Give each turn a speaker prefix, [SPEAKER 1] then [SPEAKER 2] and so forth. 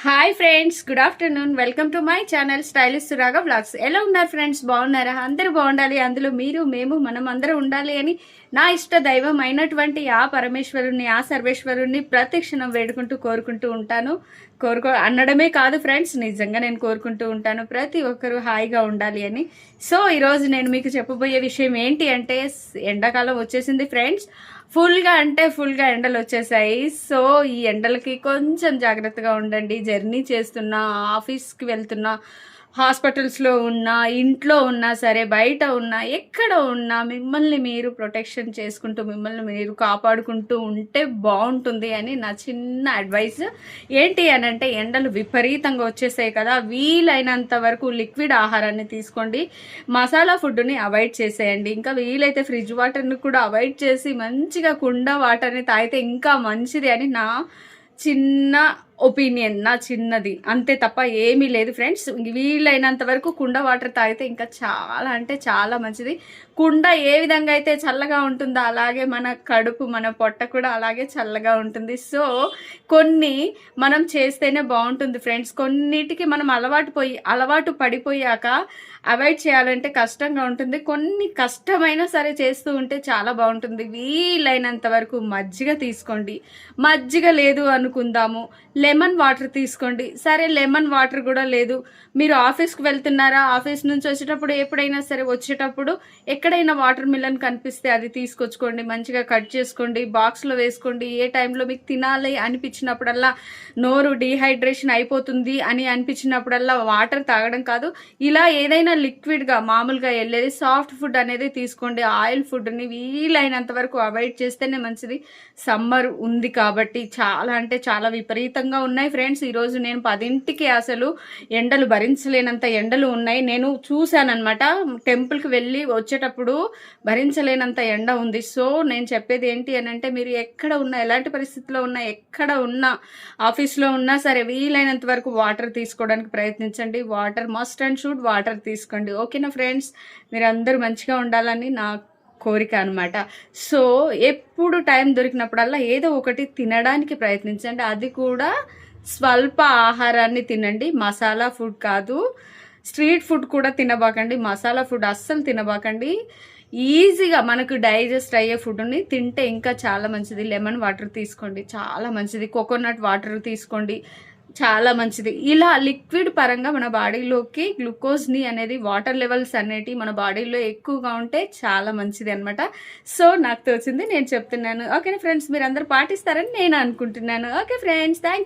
[SPEAKER 1] Hi friends, good afternoon. Welcome to my channel stylish Suraga vlogs. ఎలా ఉన్నారు friends? బాగున్నారా? అందరూ బాగుండాలి, అందులో మీరు మేము మనం అందరూ ఉండాలి అని నా ఇష్ట దైవం అయినటువంటి ఆ పరమేశ్వరుణ్ణి, ఆ సర్వేశ్వరుణ్ణి ప్రతి క్షణం వేడుకుంటూ కోరుకుంటూ ఉంటాను. అనడమే కాదు ఫ్రెండ్స్, నిజంగా నేను కోరుకుంటూ ఉంటాను ప్రతి ఒక్కరూ హాయిగా ఉండాలి అని. సో ఈరోజు నేను మీకు చెప్పబోయే విషయం ఏంటి అంటే, ఎండాకాలం వచ్చేసింది ఫ్రెండ్స్. ఫుల్గా ఎండలు వచ్చేసాయి. సో ఈ ఎండలకి కొంచెం జాగ్రత్తగా ఉండండి. జర్నీ చేస్తున్నా, ఆఫీస్కి వెళ్తున్నా, హాస్పిటల్స్లో ఉన్నా, ఇంట్లో ఉన్నా సరే, బయట ఉన్నా, ఎక్కడ ఉన్నా మిమ్మల్ని మీరు ప్రొటెక్షన్ చేసుకుంటూ, మిమ్మల్ని మీరు కాపాడుకుంటూ ఉంటే బాగుంటుంది అని నా చిన్న అడ్వైస్. ఏంటి అని అంటే, ఎండలు విపరీతంగా వచ్చేసాయి కదా, వీలైనంత వరకు లిక్విడ్ ఆహారాన్ని తీసుకోండి. మసాలా ఫుడ్ని అవాయిడ్ చేసేయండి. ఇంకా వీలైతే ఫ్రిడ్జ్ వాటర్ని కూడా అవాయిడ్ చేసి మంచిగా కుండ వాటర్ని తాగితే ఇంకా మంచిది అని నా చిన్న ఒపీనియన్, నా చిన్నది, అంతే తప్ప ఏమీ లేదు ఫ్రెండ్స్. వీలైనంత వరకు కుండ వాటర్ తాగితే ఇంకా చాలా అంటే చాలా మంచిది. కుండ ఏ విధంగా అయితే చల్లగా ఉంటుందో అలాగే మన కడుపు, మన పొట్ట కూడా అలాగే చల్లగా ఉంటుంది. సో కొన్ని మనం చేస్తేనే బాగుంటుంది ఫ్రెండ్స్. కొన్నిటికి మనం అలవాటు పడిపోయాక అవాయిడ్ చేయాలంటే కష్టంగా ఉంటుంది. కొన్ని కష్టమైనా సరే చేస్తూ ఉంటే చాలా బాగుంటుంది. వీలైనంత వరకు మజ్జిగ తీసుకోండి. మజ్జిగ లేదు అనుకుందాము, లెమన్ వాటర్ తీసుకోండి. సరే లెమన్ వాటర్ కూడా లేదు, మీరు ఆఫీస్కి వెళ్తున్నారా, ఆఫీస్ నుంచి వచ్చేటప్పుడు ఎప్పుడైనా సరే వచ్చేటప్పుడు ఎక్కడైనా వాటర్ మిలన్ కనిపిస్తే అది తీసుకొచ్చుకోండి. మంచిగా కట్ చేసుకోండి, బాక్స్లో వేసుకోండి. ఏ టైంలో మీకు తినాలి అనిపించినప్పుడల్లా, నోరు డీహైడ్రేషన్ అయిపోతుంది అని అనిపించినప్పుడల్లా వాటర్ తాగడం కాదు, ఇలా ఏదైనా లిక్విడ్గా మామూలుగా వెళ్ళేది సాఫ్ట్ ఫుడ్ అనేది తీసుకోండి. ఆయిల్ ఫుడ్ని వీలైనంత వరకు అవాయిడ్ చేస్తేనే మంచిది. సమ్మర్ ఉంది కాబట్టి చాలా అంటే చాలా విపరీతంగా ఉన్నాయి ఫ్రెండ్స్. ఈరోజు నేను 10ంటికి అసలు ఎండలు భరించలేనంత ఎండలు ఉన్నాయి. నేను చూశానమాట, టెంపుల్కి వెళ్ళి వచ్చేటప్పుడు భరించలేనంత ఎండ ఉంది. సో నేను చెప్పేది ఏంటి అని అంటే, మీరు ఎక్కడ ఉన్నా, ఎలాంటి పరిస్థితిలో ఉన్నా, ఎక్కడ ఉన్నా, ఆఫీస్లో ఉన్నా సరే వీలైనంత వరకు వాటర్ తీసుకోవడానికి ప్రయత్నించండి. Water must and should water తీసుకోండి. ఓకేనా ఫ్రెండ్స్? మీరు అందరూ మంచిగా ఉండాలని నా కోరిక అనమాట. సో ఎప్పుడు టైం దొరికినప్పుడల్లా ఏదో ఒకటి తినడానికి ప్రయత్నించండి. అది కూడా స్వల్ప ఆహారాన్ని తినండి. మసాలా ఫుడ్ కాదు, స్ట్రీట్ ఫుడ్ కూడా తినబాకండి. మసాలా ఫుడ్ అస్సలు తినబాకండి. ఈజీగా మనకు డైజెస్ట్ అయ్యే ఫుడ్ని తింటే ఇంకా చాలా మంచిది. లెమన్ వాటర్ తీసుకోండి, చాలా మంచిది. కోకోనట్ వాటర్ తీసుకోండి, చాలా మంచిది. ఇలా లిక్విడ్ పరంగా మన బాడీలోకి గ్లూకోజ్ని అనేది, వాటర్ లెవెల్స్ అనేటివి మన బాడీలో ఎక్కువగా ఉంటే చాలా మంచిది అనమాట. సో నాకు తోచింది నేను చెప్తున్నాను. ఓకే ఫ్రెండ్స్, మీరు అందరూ పాటిస్తారని నేను అనుకుంటున్నాను. Okay friends, thank you.